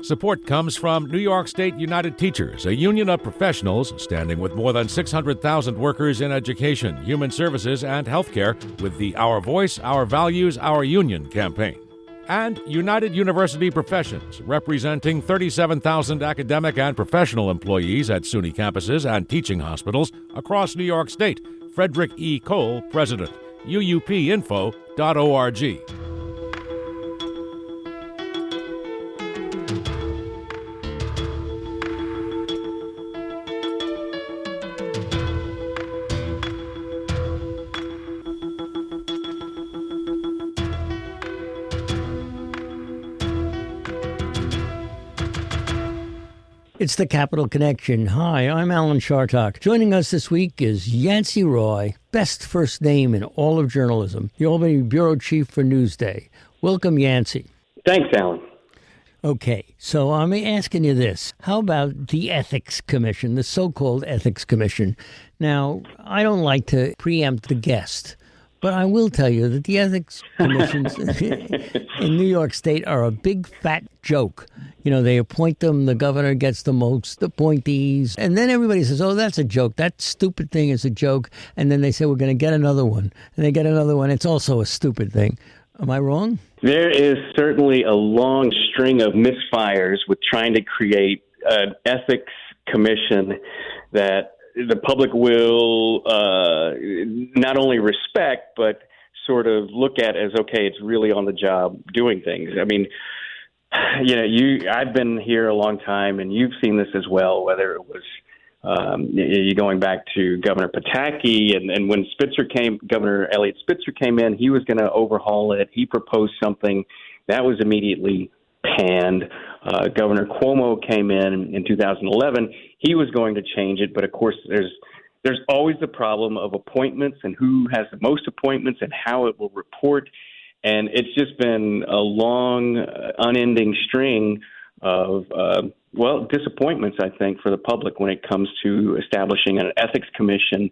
Support comes from New York State United Teachers, a union of professionals standing with more than 600,000 workers in education, human services, and healthcare with the Our Voice, Our Values, Our Union campaign. And United University Professions, representing 37,000 academic and professional employees at SUNY campuses and teaching hospitals across New York State. Frederick E. Cole, President. uupinfo.org. It's the Capital Connection. Hi, I'm Alan Chartock. Joining us this week is Yancey Roy, best first name in all of journalism, the Albany Bureau Chief for Newsday. Welcome, Yancey. Thanks, Alan. Okay, so I'm asking you this. How about the Ethics Commission, the so-called Ethics Commission? Now, I don't like to preempt the guest, but I will tell you that the ethics commissions in New York State are a big fat joke. You know, they appoint them, the governor gets the most appointees, and then everybody says, oh, that's a joke. That stupid thing is a joke. And then they say, we're going to get another one. And they get another one. It's also a stupid thing. Am I wrong? There is certainly a long string of misfires with trying to create an ethics commission that the public will not only respect, but sort of look at as, okay, it's really on the job doing things. I mean, you know, I've been here a long time, and you've seen this as well, whether it was you going back to Governor Pataki, and when Governor Elliott Spitzer came in, he was going to overhaul it. He proposed something that was immediately panned. Governor Cuomo came in 2011. He was going to change it, but of course, there's always the problem of appointments and who has the most appointments and how it will report. And it's just been a long, unending string of, disappointments, I think, for the public when it comes to establishing an ethics commission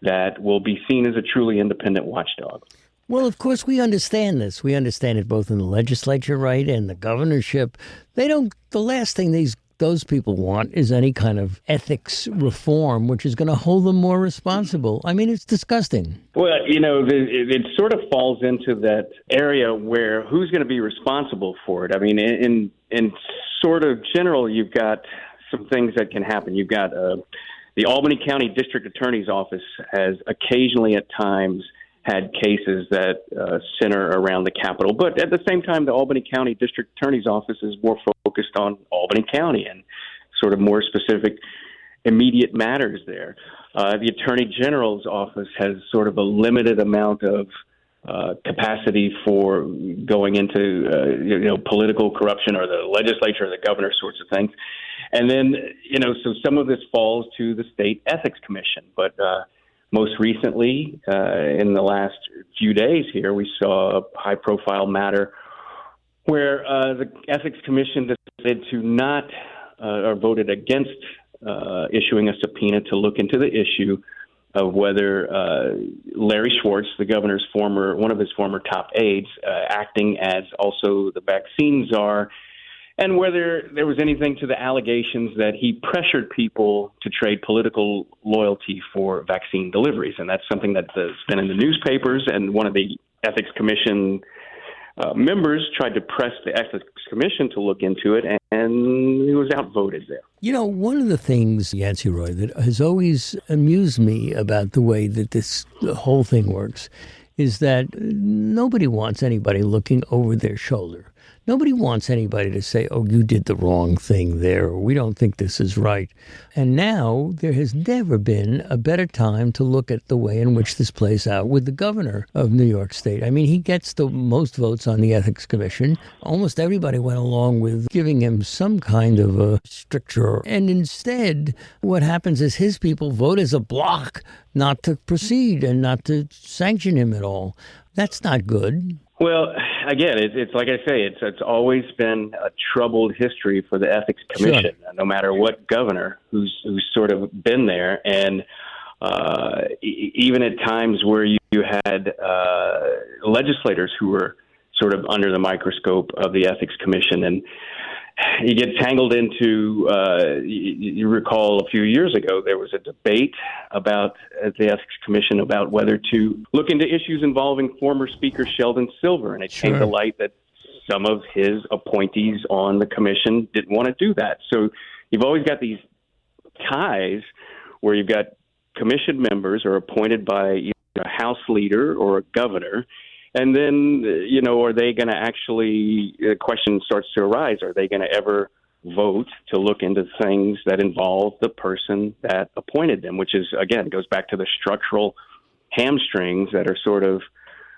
that will be seen as a truly independent watchdog. Well, of course, we understand this. We understand it both in the legislature, right, and the governorship. The last thing those people want is any kind of ethics reform, which is going to hold them more responsible. I mean, it's disgusting. Well, you know, it sort of falls into that area where who's going to be responsible for it. I mean, in sort of general, you've got some things that can happen. You've got the Albany County District Attorney's Office has occasionally at times had cases that center around the Capitol. But at the same time, the Albany County District Attorney's Office is more focused on Albany County and sort of more specific immediate matters there. The Attorney General's Office has sort of a limited amount of capacity for going into, political corruption or the legislature or the governor sorts of things. And then, so some of this falls to the State Ethics Commission. But most recently, in the last few days here, we saw a high-profile matter where the Ethics Commission decided to not or voted against issuing a subpoena to look into the issue of whether Larry Schwartz, the governor's one of his former top aides, acting as also the vaccine czar, and whether there was anything to the allegations that he pressured people to trade political loyalty for vaccine deliveries. And that's something that's been in the newspapers, and one of the Ethics Commission members tried to press the Ethics Commission to look into it, and he was outvoted there. You know, one of the things, Yancey Roy, that has always amused me about the way that the whole thing works is that nobody wants anybody looking over their shoulder. Nobody wants anybody to say, oh, you did the wrong thing there, or we don't think this is right. And now there has never been a better time to look at the way in which this plays out with the governor of New York State. I mean, he gets the most votes on the Ethics Commission. Almost everybody went along with giving him some kind of a stricture. And instead, what happens is his people vote as a bloc not to proceed and not to sanction him at all. That's not good. Well, again, it's like I say, it's always been a troubled history for the Ethics Commission, sure, no matter what governor who's sort of been there. And even at times where you had legislators who were sort of under the microscope of the Ethics Commission. And you get tangled into, you recall a few years ago, there was a debate about at the Ethics Commission about whether to look into issues involving former Speaker Sheldon Silver. And it came to light that some of his appointees on the commission didn't want to do that. So you've always got these ties where you've got commission members are appointed by either a House leader or a governor. And then, are they going to actually, the question starts to arise, are they going to ever vote to look into things that involve the person that appointed them, which is, again, goes back to the structural hamstrings that are sort of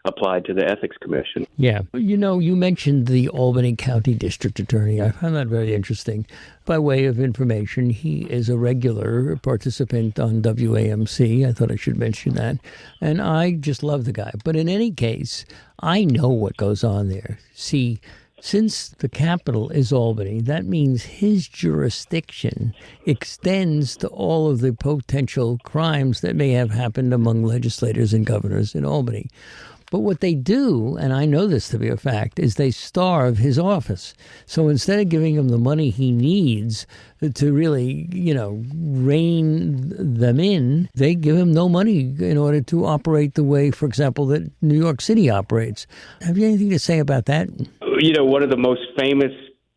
applied to the Ethics Commission. Yeah. You mentioned the Albany County District Attorney. I found that very interesting. By way of information, he is a regular participant on WAMC. I thought I should mention that. And I just love the guy. But in any case, I know what goes on there. See, since the capital is Albany, that means his jurisdiction extends to all of the potential crimes that may have happened among legislators and governors in Albany. But what they do, and I know this to be a fact, is they starve his office. So instead of giving him the money he needs to really, rein them in, they give him no money in order to operate the way, for example, that New York City operates. Have you anything to say about that? One of the most famous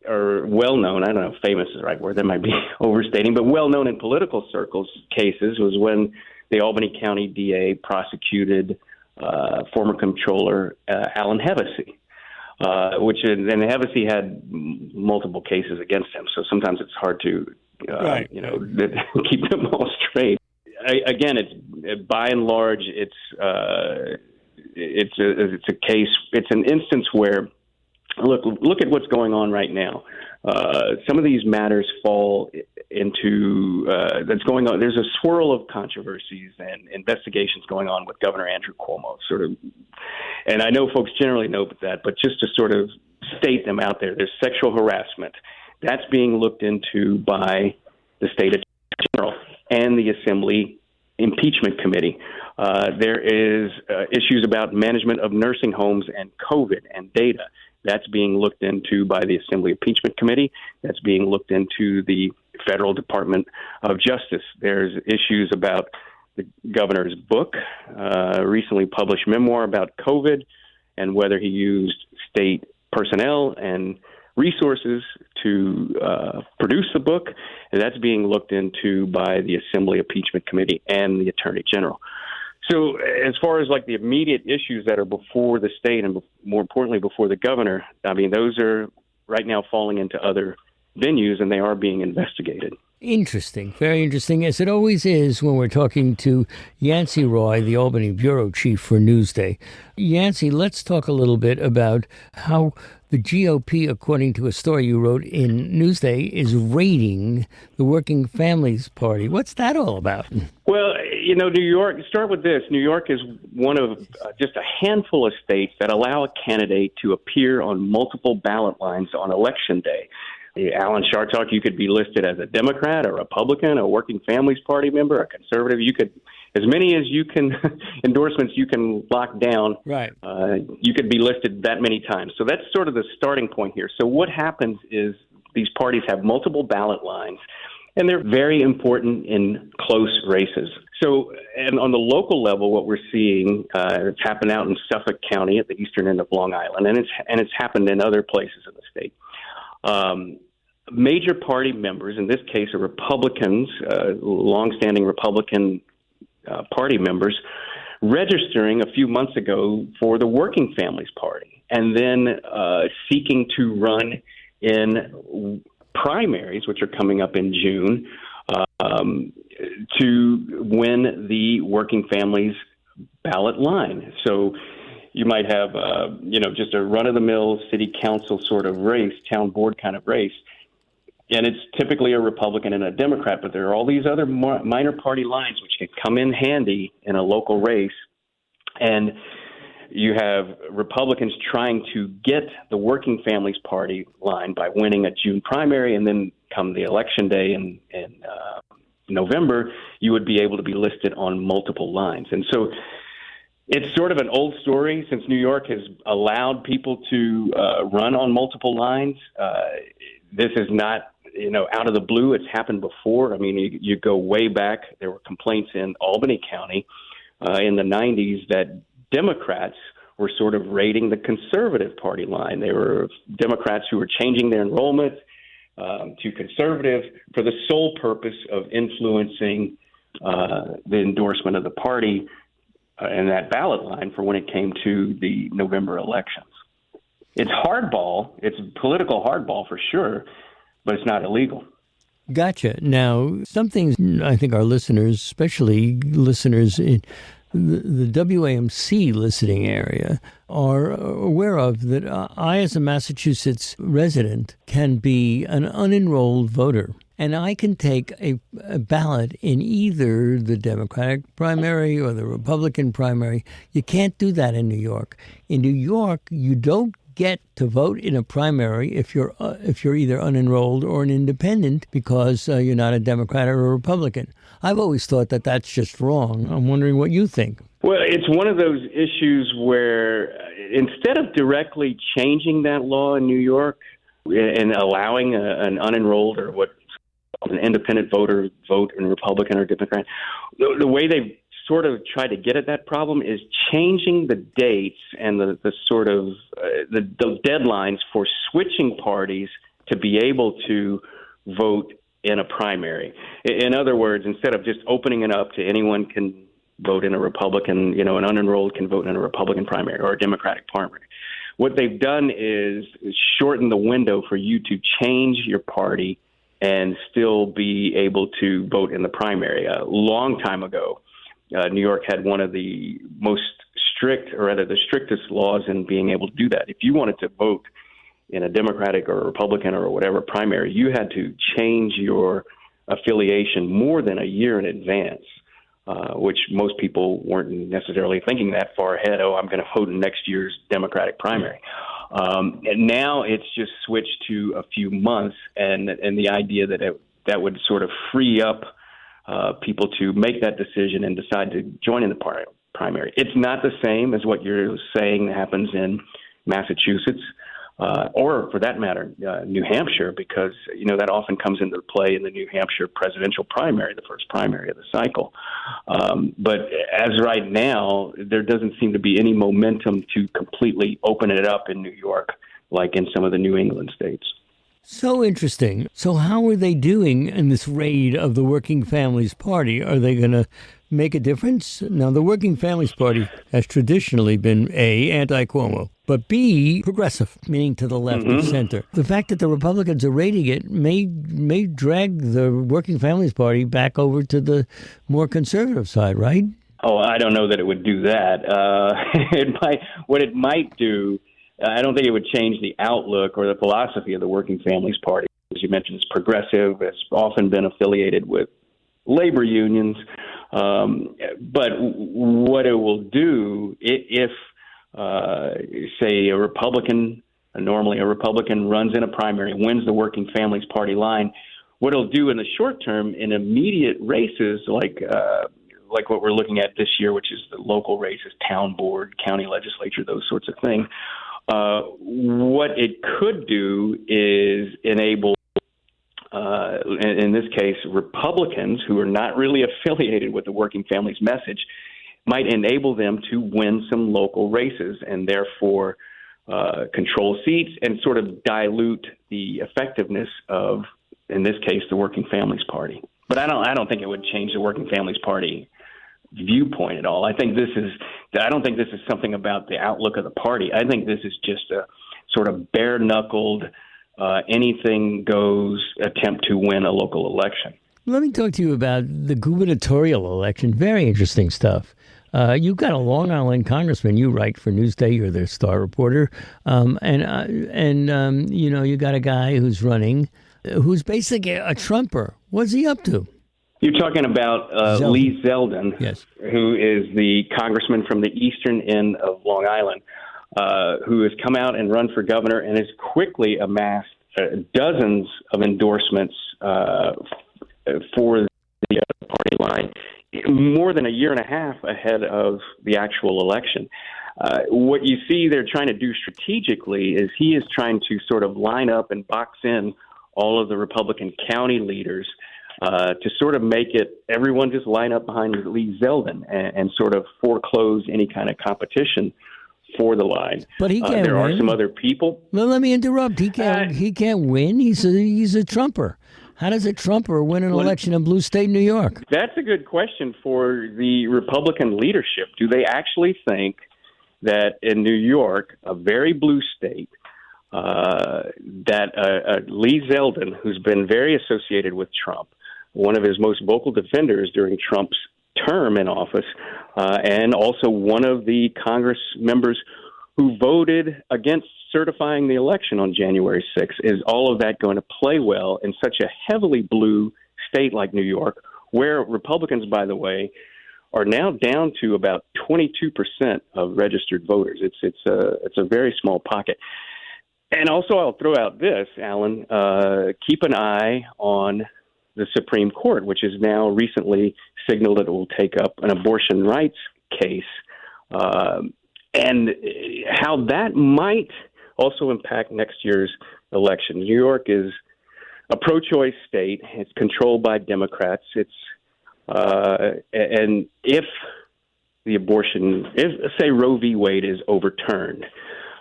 or well-known, I don't know if famous is the right word, that might be overstating, but well-known in political circles cases was when the Albany County DA prosecuted former comptroller Alan Hevesy, and Hevesy had multiple cases against him. So sometimes it's hard to, keep them all straight. Again, it's by and large, it's a case. It's an instance where look at what's going on right now. Some of these matters fall into that's going on. There's a swirl of controversies and investigations going on with Governor Andrew Cuomo, and I know folks generally know that, but just to sort of state them out there, there's sexual harassment that's being looked into by the state attorney general and the Assembly Impeachment Committee. There is issues about management of nursing homes and COVID and data. That's being looked into by the Assembly Impeachment Committee. That's being looked into the Federal Department of Justice. There's issues about the governor's book, recently published memoir about COVID, and whether he used state personnel and resources to produce the book. And that's being looked into by the Assembly Impeachment Committee and the Attorney General. So as far as like the immediate issues that are before the state and more importantly before the governor, I mean, those are right now falling into other venues and they are being investigated. Interesting. Very interesting, as it always is when we're talking to Yancey Roy, the Albany Bureau Chief for Newsday. Yancey, let's talk a little bit about how the GOP, according to a story you wrote in Newsday, is raiding the Working Families Party. What's that all about? Well, New York, start with this. New York is one of just a handful of states that allow a candidate to appear on multiple ballot lines on Election Day. Alan Chartock, you could be listed as a Democrat, a Republican, a Working Families Party member, a conservative. You could, as many as you can, endorsements you can lock down. Right. You could be listed that many times. So that's sort of the starting point here. So what happens is these parties have multiple ballot lines, and they're very important in close races. So, and on the local level, what we're seeing, it's happened out in Suffolk County at the eastern end of Long Island, and it's happened in other places in the state. Major party members, in this case, are Republicans, longstanding Republican party members, registering a few months ago for the Working Families Party, and then seeking to run in primaries, which are coming up in June, to win the Working Families ballot line. So you might have, just a run-of-the-mill city council sort of race, town board kind of race, and it's typically a Republican and a Democrat, but there are all these other minor party lines which can come in handy in a local race, and you have Republicans trying to get the Working Families Party line by winning a June primary, and then come the election day in November, you would be able to be listed on multiple lines. And so it's sort of an old story since New York has allowed people to run on multiple lines. this is not, out of the blue. It's happened before. I mean, you go way back. There were complaints in Albany County in the 90s that Democrats were sort of raiding the conservative party line. They were Democrats who were changing their enrollment to conservative for the sole purpose of influencing the endorsement of the party and that ballot line for when it came to the November elections. It's hardball. It's political hardball for sure, but it's not illegal. Gotcha. Now, some things I think our listeners, especially listeners in the WAMC listening area, are aware of, that I, as a Massachusetts resident, can be an unenrolled voter. And I can take a ballot in either the Democratic primary or the Republican primary. You can't do that in New York. In New York, you don't get to vote in a primary if you're either unenrolled or an independent, because you're not a Democrat or a Republican. I've always thought that that's just wrong. I'm wondering what you think. Well, it's one of those issues where instead of directly changing that law in New York and allowing an unenrolled or what an independent voter vote in Republican or Democrat, the way they sort of tried to get at that problem is changing the dates and the sort of the deadlines for switching parties to be able to vote in a primary. In other words, instead of just opening it up to anyone can vote in a Republican, an unenrolled can vote in a Republican primary or a Democratic primary. What they've done is shorten the window for you to change your party and still be able to vote in the primary. A long time ago, New York had one of the most strict, or rather the strictest laws in being able to do that. If you wanted to vote in a Democratic or a Republican or whatever primary, you had to change your affiliation more than a year in advance, which most people weren't necessarily thinking that far ahead. Oh, I'm going to vote in next year's Democratic primary. And now it's just switched to a few months, and the idea that would sort of free up people to make that decision and decide to join in the primary. It's not the same as what you're saying happens in Massachusetts, or for that matter, New Hampshire, because, that often comes into play in the New Hampshire presidential primary, the first primary of the cycle. But as right now, there doesn't seem to be any momentum to completely open it up in New York, like in some of the New England states. So interesting. So how are they doing in this raid of the Working Families Party? Are they going to make a difference? Now, the Working Families Party has traditionally been A, anti-Cuomo, but B, progressive, meaning to the left of center. The fact that the Republicans are raiding it may drag the Working Families Party back over to the more conservative side, right? Oh, I don't know that it would do that. What it might do, I don't think it would change the outlook or the philosophy of the Working Families Party. As you mentioned, it's progressive. It's often been affiliated with labor unions. But what it will do, if say, a Republican, normally a Republican runs in a primary, wins the Working Families Party line, what it'll do in the short term in immediate races like what we're looking at this year, which is the local races, town board, county legislature, those sorts of things, what it could do is enable, in this case, Republicans who are not really affiliated with the Working Families message, might enable them to win some local races and therefore control seats and sort of dilute the effectiveness of, in this case, the Working Families Party. But I don't think it would change the Working Families Party viewpoint at all. I don't think this is something about the outlook of the party. I think this is just a sort of bare-knuckled, anything goes attempt to win a local election. Let me talk to you about the gubernatorial election. Very interesting stuff. You've got a Long Island congressman. You write for Newsday. You're their star reporter. You got a guy who's running, who's basically a Trumper. What's he up to? You're talking about Lee Zeldin, yes, who is the congressman from the eastern end of Long Island, who has come out and run for governor and has quickly amassed dozens of endorsements for the party line, more than a year and a half ahead of the actual election. What you see they're trying to do strategically is he is trying to sort of line up and box in all of the Republican county leaders to sort of make it everyone just line up behind Lee Zeldin and sort of foreclose any kind of competition for the line. But he can't there win. Are some other people. Well, let me interrupt. He can't win. He's a Trumper. How does a Trumper win an election in blue state New York? That's a good question for the Republican leadership. Do they actually think that in New York, a very blue state, that Lee Zeldin, who's been very associated with Trump, one of his most vocal defenders during Trump's term in office, and also one of the Congress members who voted against certifying the election on January 6th, is all of that going to play well in such a heavily blue state like New York, where Republicans, by the way, are now down to about 22% of registered voters. It's a very small pocket. And also, I'll throw out this, Alan, keep an eye on the Supreme Court, which has now recently signaled that it will take up an abortion rights case, and how that might also impact next year's election. New York is a pro-choice state. It's controlled by Democrats. And if the abortion, say Roe v. Wade is overturned,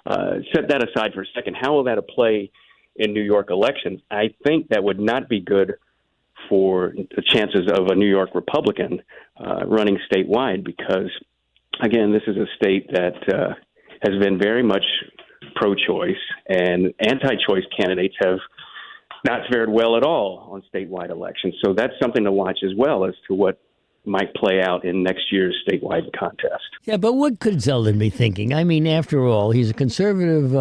set that aside for a second. How will that play in New York elections? I think that would not be good for the chances of a New York Republican running statewide, because, again, this is a state that has been very much pro-choice, and anti-choice candidates have not fared well at all on statewide elections. So that's something to watch as well as to what might play out in next year's statewide contest. Yeah, but what could Zeldin be thinking? I mean, after all, he's a conservative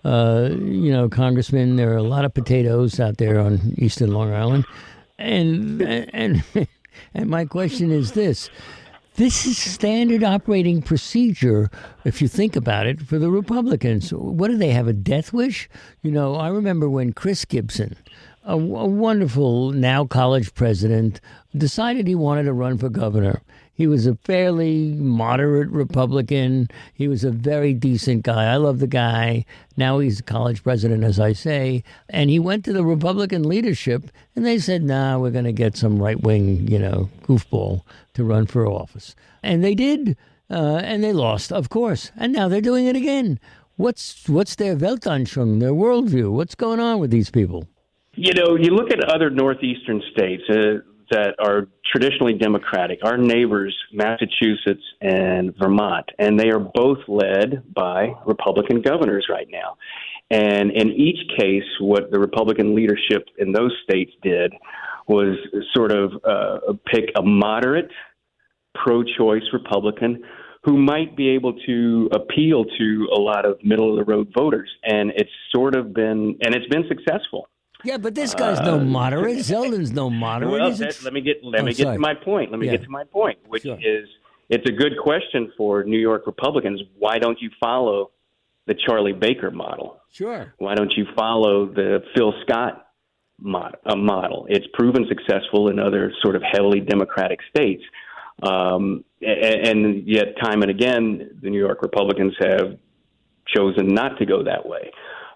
congressman. There are a lot of potatoes out there on Eastern Long Island. And my question is this. This is standard operating procedure, if you think about it, for the Republicans. What do they have, a death wish? I remember when Chris Gibson, a wonderful now college president, decided he wanted to run for governor. He was a fairly moderate Republican. He was a very decent guy. I love the guy. Now he's a college president, as I say. And he went to the Republican leadership, and they said, nah, we're going to get some right-wing, goofball to run for office. And they did, and they lost, of course. And now they're doing it again. What's their Weltanschauung, their worldview? What's going on with these people? You look at other northeastern states that are traditionally Democratic, our neighbors, Massachusetts and Vermont, and they are both led by Republican governors right now. And in each case, what the Republican leadership in those states did was sort of pick a moderate, pro-choice Republican who might be able to appeal to a lot of middle-of-the-road voters. And it's been successful. Yeah, but this guy's no moderate. Zeldin's no moderate. Well, let me get to my point. Get to my point, which is it's a good question for New York Republicans. Why don't you follow the Charlie Baker model? Sure. Why don't you follow the Phil Scott model? It's proven successful in other sort of heavily Democratic states. And yet, time and again, the New York Republicans have chosen not to go that way.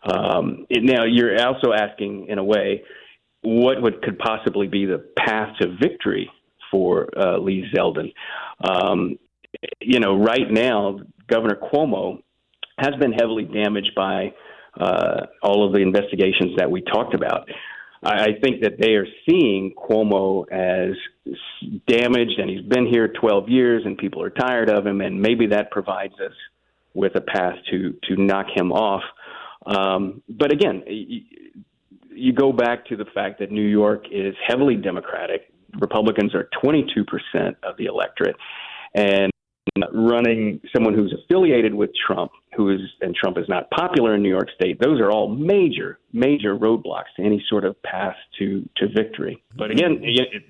Now, you're also asking, in a way, what could possibly be the path to victory for Lee Zeldin? Right now, Governor Cuomo has been heavily damaged by all of the investigations that we talked about. I think that they are seeing Cuomo as damaged, and he's been here 12 years, and people are tired of him, and maybe that provides us with a path to knock him off. But again, you go back to the fact that New York is heavily Democratic. Republicans are 22% of the electorate. And running someone who's affiliated with Trump, and Trump is not popular in New York State, those are all major, major roadblocks to any sort of path to victory. But again,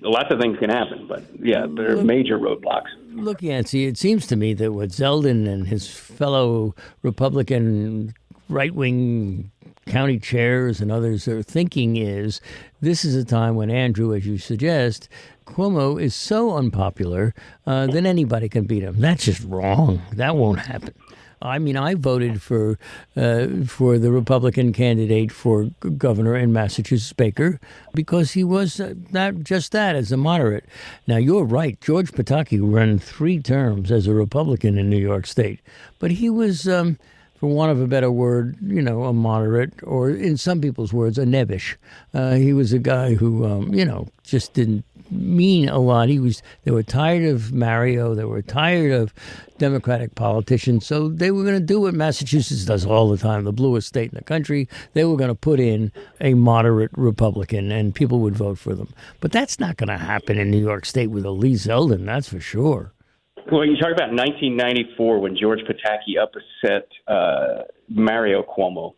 lots of things can happen. But yeah, there are major roadblocks. Look, Yancey, it seems to me that what Zeldin and his fellow Republican right-wing county chairs and others are thinking is this is a time when, Andrew, as you suggest, Cuomo is so unpopular that anybody can beat him. That's just wrong. That won't happen. I mean, I voted for the Republican candidate for governor in Massachusetts, Baker, because he was that as a moderate. Now, you're right. George Pataki ran 3 terms as a Republican in New York State, but he was, for want of a better word, a moderate, or in some people's words, a nebbish. He was a guy who, just didn't mean a lot. They were tired of Mario. They were tired of Democratic politicians. So they were going to do what Massachusetts does all the time, the bluest state in the country. They were going to put in a moderate Republican, and people would vote for them. But that's not going to happen in New York State with a Lee Zeldin, that's for sure. Well, you talk about 1994 when George Pataki upset Mario Cuomo.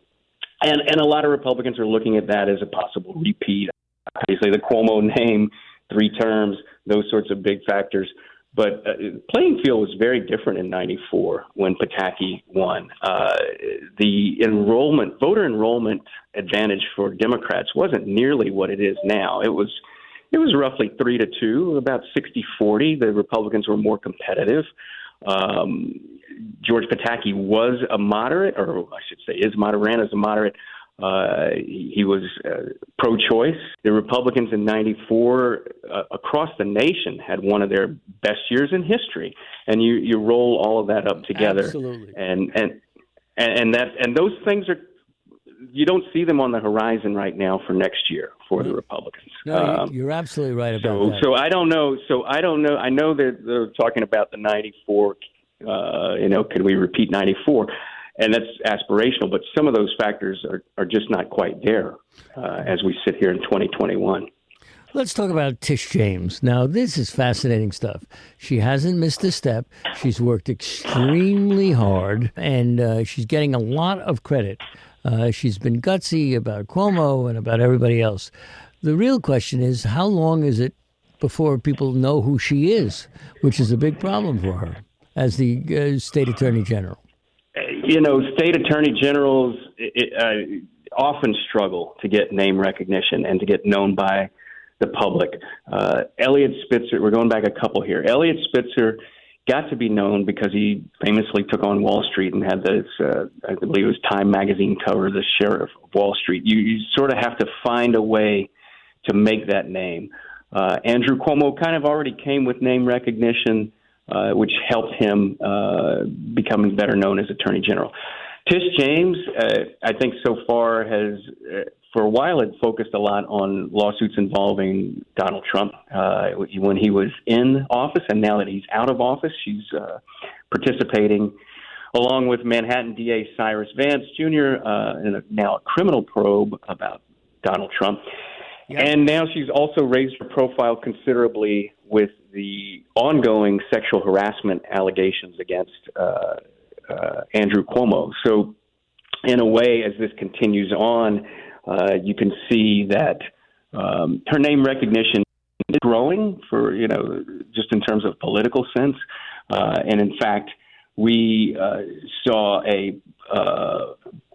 And a lot of Republicans are looking at that as a possible repeat. Obviously, the Cuomo name, 3 terms, those sorts of big factors. But playing field was very different in 94 when Pataki won. The voter enrollment advantage for Democrats wasn't nearly what it is now. It was roughly 3-2, about 60-40. The Republicans were more competitive. George Pataki was a moderate, or I should say ran as a moderate. He was pro-choice. The Republicans in 94 across the nation had one of their best years in history. And you roll all of that up together. Absolutely. And those things you don't see them on the horizon right now for next year for the Republicans. No, you're absolutely right about that. So I don't know. I know that they're talking about the 94. Could we repeat 94? And that's aspirational, but some of those factors are just not quite there as we sit here in 2021. Let's talk about Tish James. Now, this is fascinating stuff. She hasn't missed a step. She's worked extremely hard, and she's getting a lot of credit. She's been gutsy about Cuomo and about everybody else. The real question is, how long is it before people know who she is, which is a big problem for her as the state attorney general? State attorney generals often struggle to get name recognition and to get known by the public. Eliot Spitzer, we're going back a couple here. Eliot Spitzer got to be known because he famously took on Wall Street and had this, I believe it was Time magazine cover, the Sheriff of Wall Street. You sort of have to find a way to make that name. Andrew Cuomo kind of already came with name recognition, which helped him becoming better known as Attorney General. Tish James, I think so far has, for a while, had focused a lot on lawsuits involving Donald Trump when he was in office, and now that he's out of office, she's participating along with Manhattan DA Cyrus Vance Jr. In now a criminal probe about Donald Trump. Yep. And now she's also raised her profile considerably with the ongoing sexual harassment allegations against Andrew Cuomo. So in a way, as this continues on, you can see that her name recognition is growing for, just in terms of political sense. And in fact, we saw a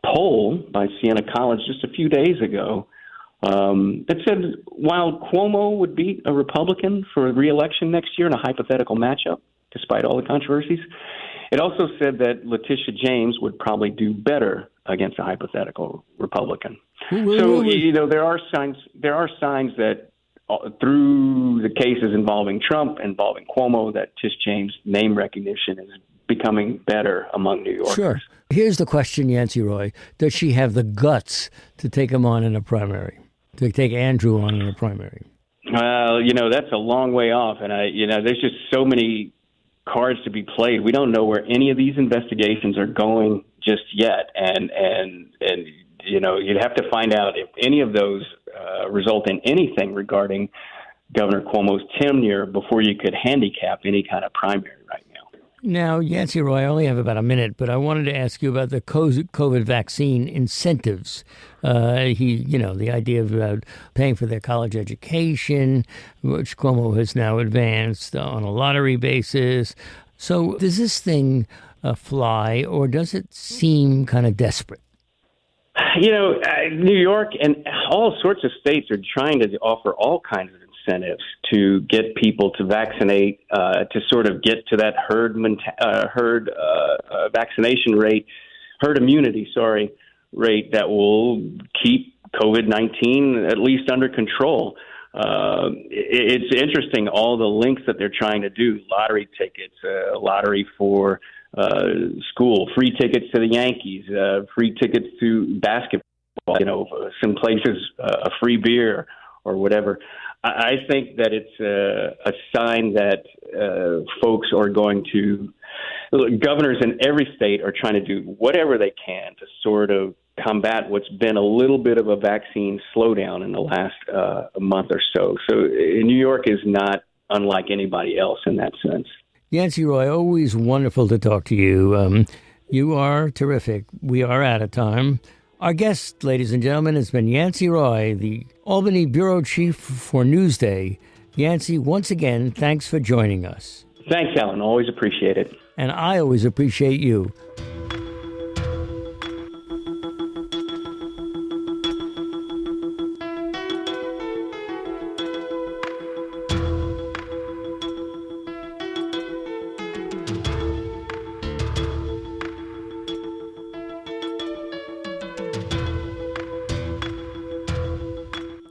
poll by Siena College just a few days ago that said while Cuomo would beat a Republican for re-election next year in a hypothetical matchup, despite all the controversies, it also said that Letitia James would probably do better against a hypothetical Republican. So, there are signs that through the cases involving Trump, involving Cuomo, that Tish James' name recognition is becoming better among New Yorkers. Sure. Here's the question, Yancey Roy. Does she have the guts to take him on in a primary, to take Andrew on in a primary? Well, that's a long way off. And, there's just so many cards to be played. We don't know where any of these investigations are going just yet. And you'd have to find out if any of those result in anything regarding Governor Cuomo's tenure before you could handicap any kind of primary right now. Now, Yancey Roy, I only have about a minute, but I wanted to ask you about the COVID vaccine incentives. The idea of paying for their college education, which Cuomo has now advanced on a lottery basis. So does this thing fly, or does it seem kind of desperate? New York and all sorts of states are trying to offer all kinds of incentives to get people to vaccinate, to sort of get to that herd vaccination rate, herd immunity, rate that will keep COVID-19 at least under control. It's interesting, all the links that they're trying to do: lottery tickets, lottery for school, free tickets to the Yankees, free tickets to basketball, some places a free beer or whatever. I think that it's a sign that folks are going to, governors in every state are trying to do whatever they can to sort of combat what's been a little bit of a vaccine slowdown in the last month or so. So New York is not unlike anybody else in that sense. Yancey Roy, always wonderful to talk to you. You are terrific. We are out of time. Our guest, ladies and gentlemen, has been Yancey Roy, the Albany Bureau Chief for Newsday. Yancey, once again, thanks for joining us. Thanks, Alan. Always appreciate it. And I always appreciate you.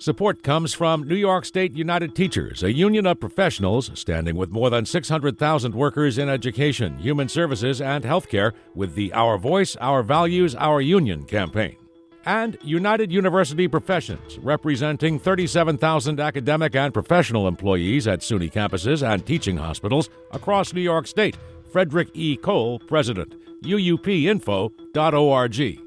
Support comes from New York State United Teachers, a union of professionals standing with more than 600,000 workers in education, human services, and healthcare with the Our Voice, Our Values, Our Union campaign. And United University Professions, representing 37,000 academic and professional employees at SUNY campuses and teaching hospitals across New York State. Frederick E. Cole, President. UUPinfo.org.